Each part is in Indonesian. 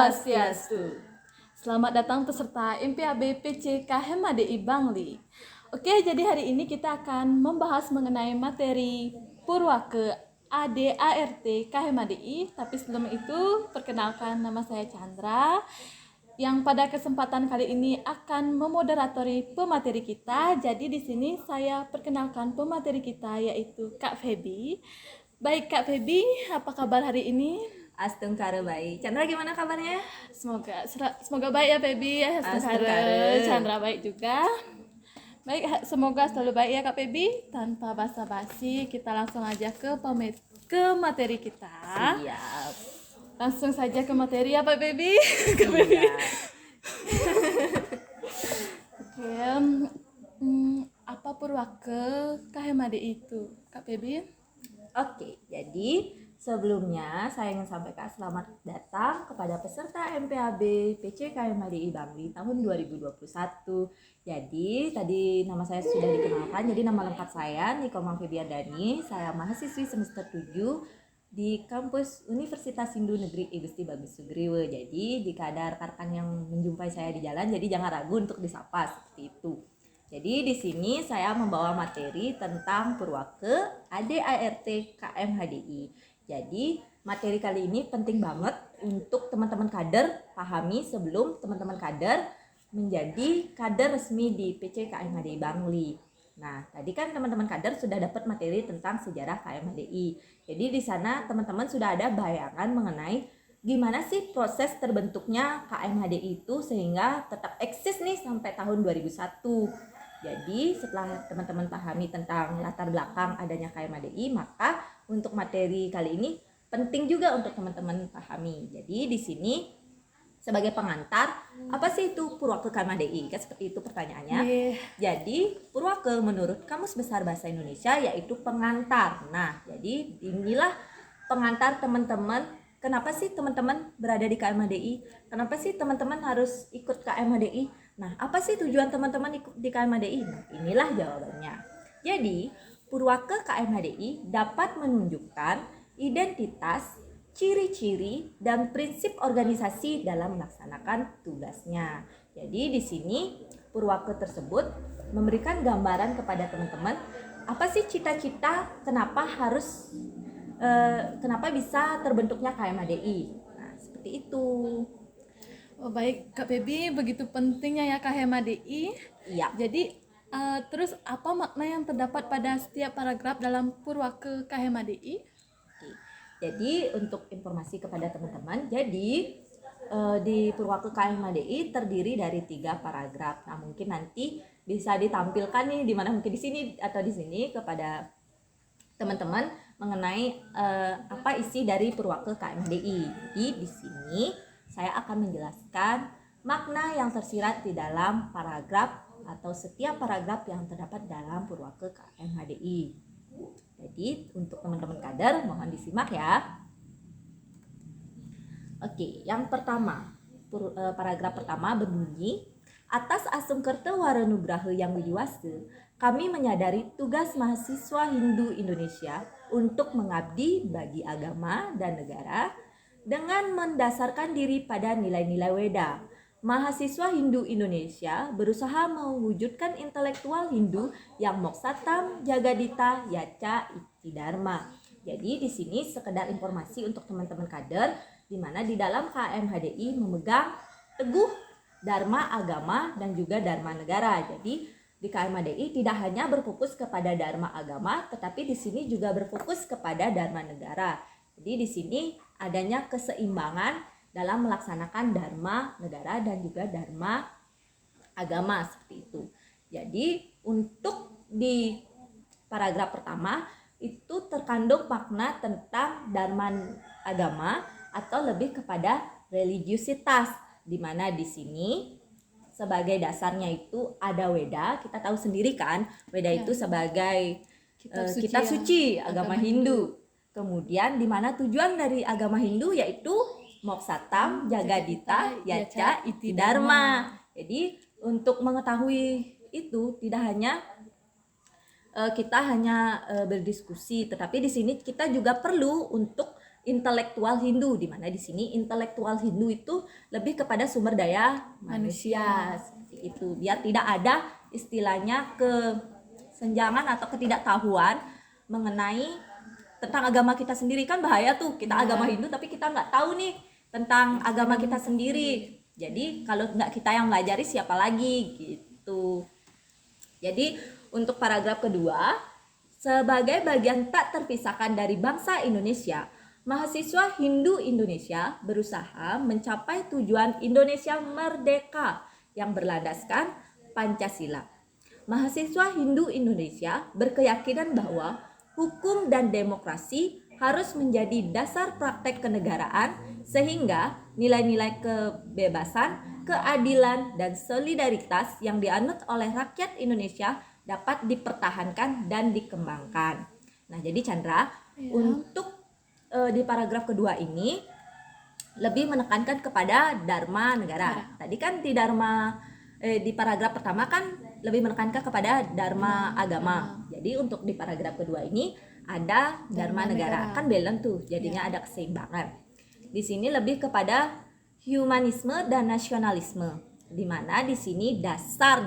Swastiastu. Selamat datang peserta MPAB PCK HMADI Bangli. Oke, jadi hari ini kita akan membahas mengenai materi Purwake ADART KHMADI. Tapi sebelum itu, perkenalkan nama saya Chandra, yang pada kesempatan kali ini akan memoderatori pemateri kita. Jadi di sini saya perkenalkan pemateri kita, yaitu Kak Feby. Baik Kak Feby, apa kabar hari ini? Astungkara baik. Chandra gimana kabarnya? Semoga baik ya Feby ya. Astungkara. Chandra baik juga. Baik, semoga selalu baik ya Kak Feby. Tanpa basa-basi, kita langsung aja ke materi kita. Siap. Langsung saja ke materi ya Pak Feby. Oke, apa Purwake KHMADI itu Kak Feby? Oke, jadi sebelumnya saya ingin sampaikan selamat datang kepada peserta MPAB PCKMADI Bangli tahun 2021. Jadi tadi nama saya sudah dikenalkan, jadi nama lengkap saya Nikomang Febiandani. Saya mahasiswi semester 7 di kampus Universitas Hindu Negeri I Gusti Bagus Sugriwe. Jadi jika ada rekan-rekan yang menjumpai saya di jalan, jadi jangan ragu untuk disapa seperti itu. Jadi di sini saya membawa materi tentang Purwake ADART KMHDI. Jadi materi kali ini penting banget untuk teman-teman kader pahami sebelum teman-teman kader menjadi kader resmi di PC KMHDI Bangli. Nah, tadi kan teman-teman kader sudah dapat materi tentang sejarah KMHDI. Jadi di sana teman-teman sudah ada bayangan mengenai gimana sih proses terbentuknya KMHDI itu sehingga tetap eksis nih sampai tahun 2001. Jadi setelah teman-teman pahami tentang latar belakang adanya KMHDI, maka untuk materi kali ini penting juga untuk teman-teman pahami. Jadi di sini sebagai pengantar, apa sih itu Purwake KMHDI? Kan seperti itu pertanyaannya. Jadi Purwake menurut Kamus Besar Bahasa Indonesia yaitu pengantar. Nah, jadi inilah pengantar teman-teman. Kenapa sih teman-teman berada di KMHDI? Kenapa sih teman-teman harus ikut KMHDI? Nah, apa sih tujuan teman-teman ikut di KMHDI? Nah, inilah jawabannya. Jadi, Purwake KMHDI dapat menunjukkan identitas, ciri-ciri, dan prinsip organisasi dalam melaksanakan tugasnya. Jadi, di sini Purwake tersebut memberikan gambaran kepada teman-teman apa sih cita-cita kenapa bisa terbentuknya KMHDI. Nah, seperti itu. Oh, baik Kak Feby, begitu pentingnya ya KHMADI. Iya. Jadi terus apa makna yang terdapat pada setiap paragraf dalam Purwake KHMADI? Oke. Jadi untuk informasi kepada teman-teman, jadi di Purwake KMHDI terdiri dari 3 paragraf. Nah, mungkin nanti bisa ditampilkan nih di mana mungkin di sini atau di sini kepada teman-teman mengenai apa isi dari Purwake KMHDI. Jadi di sini saya akan menjelaskan makna yang tersirat di dalam paragraf atau setiap paragraf yang terdapat dalam Purwake KMHDI. Jadi untuk teman-teman kader mohon disimak ya. Oke, yang pertama, paragraf pertama berbunyi, atas asum kerta waranugraha yang widiwase, kami menyadari tugas mahasiswa Hindu Indonesia untuk mengabdi bagi agama dan negara dengan mendasarkan diri pada nilai-nilai Weda. Mahasiswa Hindu Indonesia berusaha mewujudkan intelektual Hindu yang moksatam, jagadita, yaca, iti dharma. Jadi di sini sekedar informasi untuk teman-teman kader di mana di dalam KMHDI memegang teguh dharma agama dan juga dharma negara. Jadi di KMHDI tidak hanya berfokus kepada dharma agama, tetapi di sini juga berfokus kepada dharma negara. Jadi di sini adanya keseimbangan dalam melaksanakan dharma negara dan juga dharma agama seperti itu. Jadi untuk di paragraf pertama itu terkandung makna tentang dharma agama atau lebih kepada religiusitas, di mana di sini sebagai dasarnya itu ada Weda. Kita tahu sendiri kan, Weda itu sebagai kitab suci agama Hindu. Kemudian di mana tujuan dari agama Hindu yaitu moksatam, jagadita, yaca, iti dharma. Jadi untuk mengetahui itu tidak hanya kita hanya berdiskusi, tetapi di sini kita juga perlu untuk intelektual Hindu, di mana di sini intelektual Hindu itu lebih kepada sumber daya manusia. Seperti itu. Biar tidak ada istilahnya kesenjangan atau ketidaktahuan mengenai tentang agama kita sendiri. Kan bahaya tuh, kita agama Hindu tapi kita nggak tahu nih tentang agama kita sendiri. Jadi kalau nggak kita yang melajari, siapa lagi gitu. Jadi untuk paragraf kedua, sebagai bagian tak terpisahkan dari bangsa Indonesia, mahasiswa Hindu Indonesia berusaha mencapai tujuan Indonesia merdeka yang berlandaskan Pancasila. Mahasiswa Hindu Indonesia berkeyakinan bahwa hukum dan demokrasi harus menjadi dasar praktek kenegaraan sehingga nilai-nilai kebebasan, keadilan, dan solidaritas yang dianut oleh rakyat Indonesia dapat dipertahankan dan dikembangkan. Nah, jadi Chandra, untuk di paragraf kedua ini lebih menekankan kepada dharma negara. Tadi kan di paragraf pertama kan lebih menekankan kepada dharma agama. Jadi untuk di paragraf kedua ini ada dharma negara. Kan balance tuh, jadinya ada keseimbangan. Di sini lebih kepada humanisme dan nasionalisme, di mana di sini dasar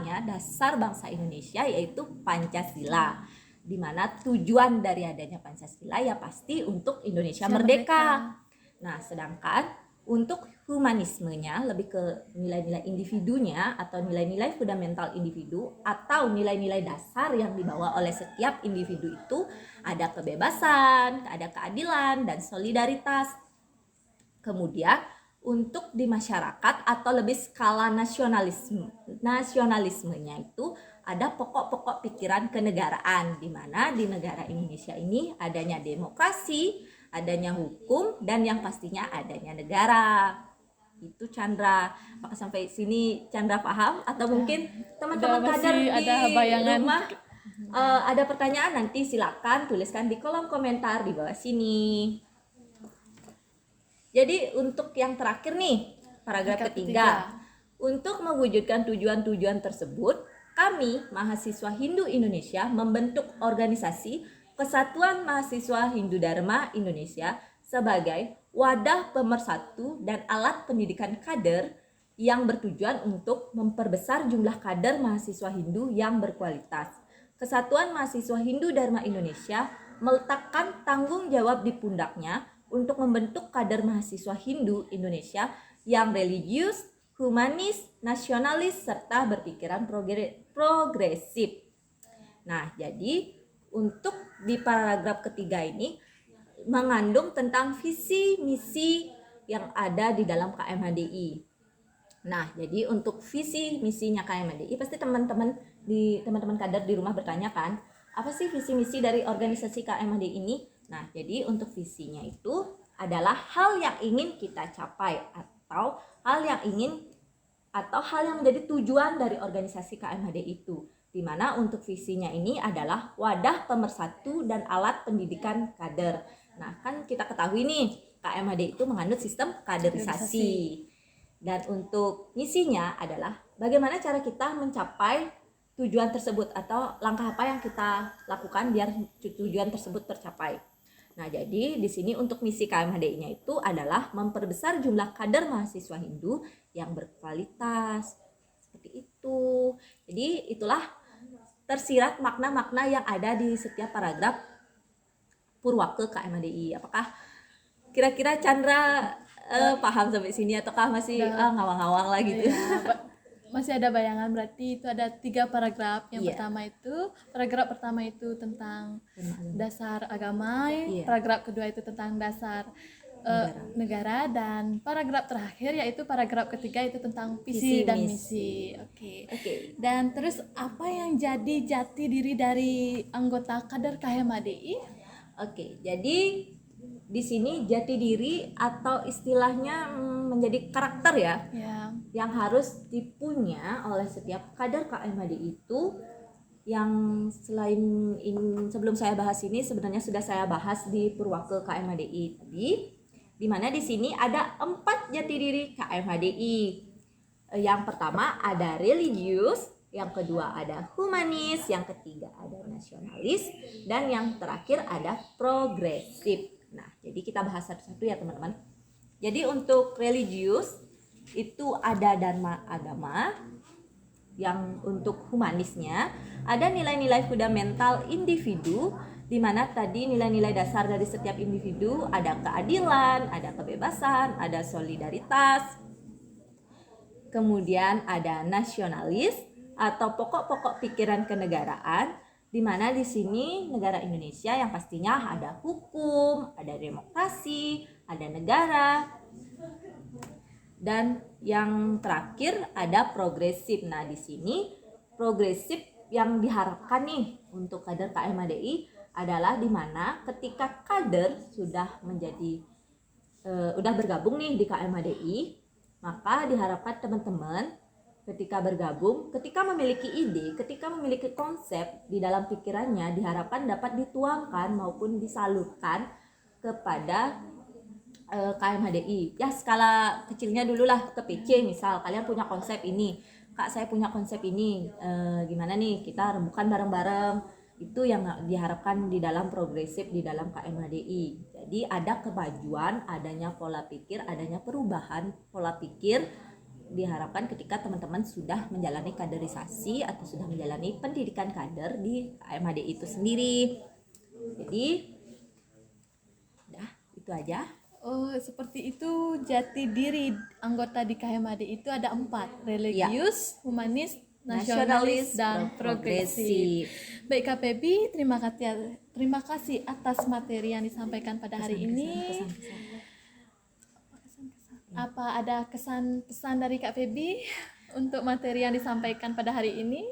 bangsa Indonesia yaitu Pancasila, di mana tujuan dari adanya Pancasila ya pasti untuk Indonesia merdeka. Nah, sedangkan untuk humanismenya lebih ke nilai-nilai individunya atau nilai-nilai fundamental individu atau nilai-nilai dasar yang dibawa oleh setiap individu itu ada kebebasan, ada keadilan, dan solidaritas. Kemudian untuk di masyarakat atau lebih skala nasionalismenya itu ada pokok-pokok pikiran kenegaraan, di mana di negara Indonesia ini adanya demokrasi, adanya hukum, dan yang pastinya adanya negara. Itu Chandra. Apakah sampai sini Chandra paham? Atau mungkin teman-teman kader di rumah ada pertanyaan, nanti silakan tuliskan di kolom komentar di bawah sini. Jadi untuk yang terakhir nih, paragraf ketiga. Untuk mewujudkan tujuan-tujuan tersebut, kami mahasiswa Hindu Indonesia membentuk organisasi Kesatuan Mahasiswa Hindu Dharma Indonesia sebagai wadah pemersatu dan alat pendidikan kader yang bertujuan untuk memperbesar jumlah kader mahasiswa Hindu yang berkualitas. Kesatuan Mahasiswa Hindu Dharma Indonesia meletakkan tanggung jawab di pundaknya untuk membentuk kader mahasiswa Hindu Indonesia yang religius, humanis, nasionalis, serta berpikiran progresif. Nah, jadi untuk di paragraf ketiga ini mengandung tentang visi misi yang ada di dalam KMHDI. Nah, jadi untuk visi misinya KMHDI pasti teman-teman kader di rumah bertanya kan, apa sih visi misi dari organisasi KMHDI ini? Nah, jadi untuk visinya itu adalah hal yang ingin kita capai atau hal yang menjadi tujuan dari organisasi KMHDI itu. Di mana untuk visinya ini adalah wadah pemersatu dan alat pendidikan kader. Nah, kan kita ketahui nih, KMHDI itu menganut sistem kaderisasi. Dan untuk misinya adalah bagaimana cara kita mencapai tujuan tersebut atau langkah apa yang kita lakukan biar tujuan tersebut tercapai. Nah, jadi di sini untuk misi KMHDI-nya itu adalah memperbesar jumlah kader mahasiswa Hindu yang berkualitas. Seperti itu. Jadi itulah tersirat makna-makna yang ada di setiap paragraf Purwaka KMHDI. Apakah kira-kira Chandra paham sampai sini ataukah masih ngawang-ngawang lah gitu? Masih ada bayangan, berarti itu ada 3 paragraf. Yang paragraf pertama itu tentang dasar agama, paragraf kedua itu tentang dasar negara, dan paragraf terakhir yaitu paragraf ketiga itu tentang visi dan misi. Oke. Dan terus apa yang jadi jati diri dari anggota kader KMHDI? Oke, jadi di sini jati diri atau istilahnya menjadi karakter ya, yang harus dipunya oleh setiap kader KMHDI itu, yang sebelum saya bahas ini sebenarnya sudah saya bahas di Purwaka KMHDI tadi, di mana di sini ada 4 jati diri KMHDI. Yang pertama ada religius, yang kedua ada humanis, yang ketiga ada nasionalis, dan yang terakhir ada progresif. Nah, jadi kita bahas satu-satu ya teman-teman. Jadi untuk religius itu ada dharma agama, yang untuk humanisnya ada nilai-nilai fundamental individu, di mana tadi nilai-nilai dasar dari setiap individu ada keadilan, ada kebebasan, ada solidaritas. Kemudian ada nasionalis atau pokok-pokok pikiran kenegaraan, di mana di sini negara Indonesia yang pastinya ada hukum, ada demokrasi, ada negara. Dan yang terakhir ada progresif. Nah, di sini progresif yang diharapkan nih untuk kader KMADI adalah di mana ketika kader sudah menjadi udah bergabung nih di KMADI, maka diharapkan teman-teman ketika bergabung, ketika memiliki ide, ketika memiliki konsep di dalam pikirannya, diharapkan dapat dituangkan maupun disalurkan kepada KMHDI. Ya skala kecilnya dulu lah, ke PC misal kalian punya konsep ini, Kak saya punya konsep ini, gimana nih kita rembukan bareng-bareng. Itu yang diharapkan di dalam progresif di dalam KMHDI. Jadi ada kemajuan, adanya pola pikir, adanya perubahan pola pikir diharapkan ketika teman-teman sudah menjalani kaderisasi atau sudah menjalani pendidikan kader di KMHDI itu sendiri. Jadi udah itu aja. Oh, seperti itu. Jati diri anggota di KMAD itu ada 4, religius, humanis, nasionalis, dan progresif. Baik Kak Pebi, terima kasih atas materi yang disampaikan pada hari ini. Apa ada kesan-pesan dari Kak Pebi untuk materi yang disampaikan pada hari ini?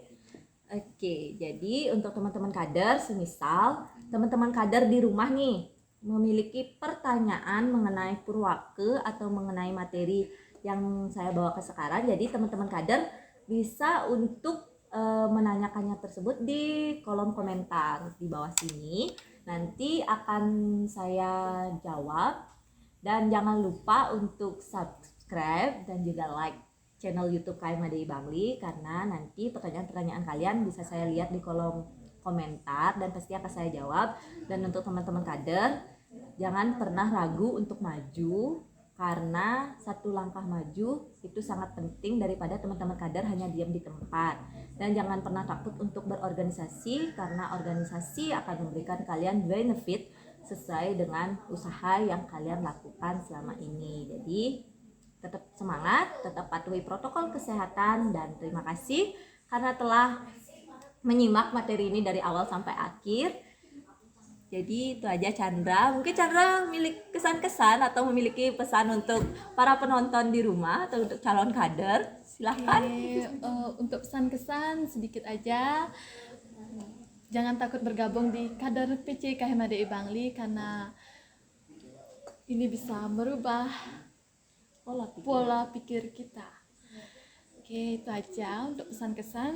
Oke, jadi untuk teman-teman kader, semisal teman-teman kader di rumah nih memiliki pertanyaan mengenai Purwake atau mengenai materi yang saya bawakan sekarang, jadi teman-teman kader bisa untuk menanyakannya tersebut di kolom komentar di bawah sini. Nanti akan saya jawab, dan jangan lupa untuk subscribe dan juga like channel YouTube KMHDI Bangli, karena nanti pertanyaan-pertanyaan kalian bisa saya lihat di kolom komentar dan pasti akan saya jawab. Dan untuk teman-teman kader, jangan pernah ragu untuk maju, karena satu langkah maju itu sangat penting daripada teman-teman kader hanya diam di tempat. Dan jangan pernah takut untuk berorganisasi, karena organisasi akan memberikan kalian benefit sesuai dengan usaha yang kalian lakukan selama ini. Jadi tetap semangat, tetap patuhi protokol kesehatan, dan terima kasih karena telah menyimak materi ini dari awal sampai akhir. Jadi itu aja Chandra. Mungkin Chandra memiliki kesan-kesan atau memiliki pesan untuk para penonton di rumah atau untuk calon kader. Silahkan. Untuk pesan-kesan sedikit aja. Jangan takut bergabung di kader PC KMHDI Bangli, karena ini bisa merubah pola pikir kita. Oke, itu aja untuk pesan-kesan.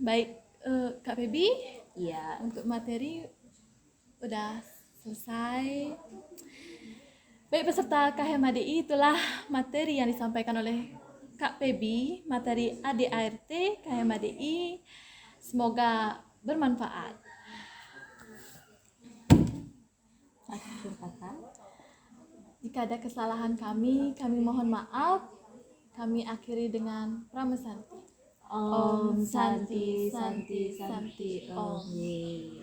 Baik, Kak Febi, Iya. untuk materi udah selesai. Baik peserta KMHDI, itulah materi yang disampaikan oleh Kak Febi, materi ADART KMHDI. Semoga bermanfaat. Jika ada kesalahan kami mohon maaf. Kami akhiri dengan Pramesanti. Om Santi Santi Santi Om.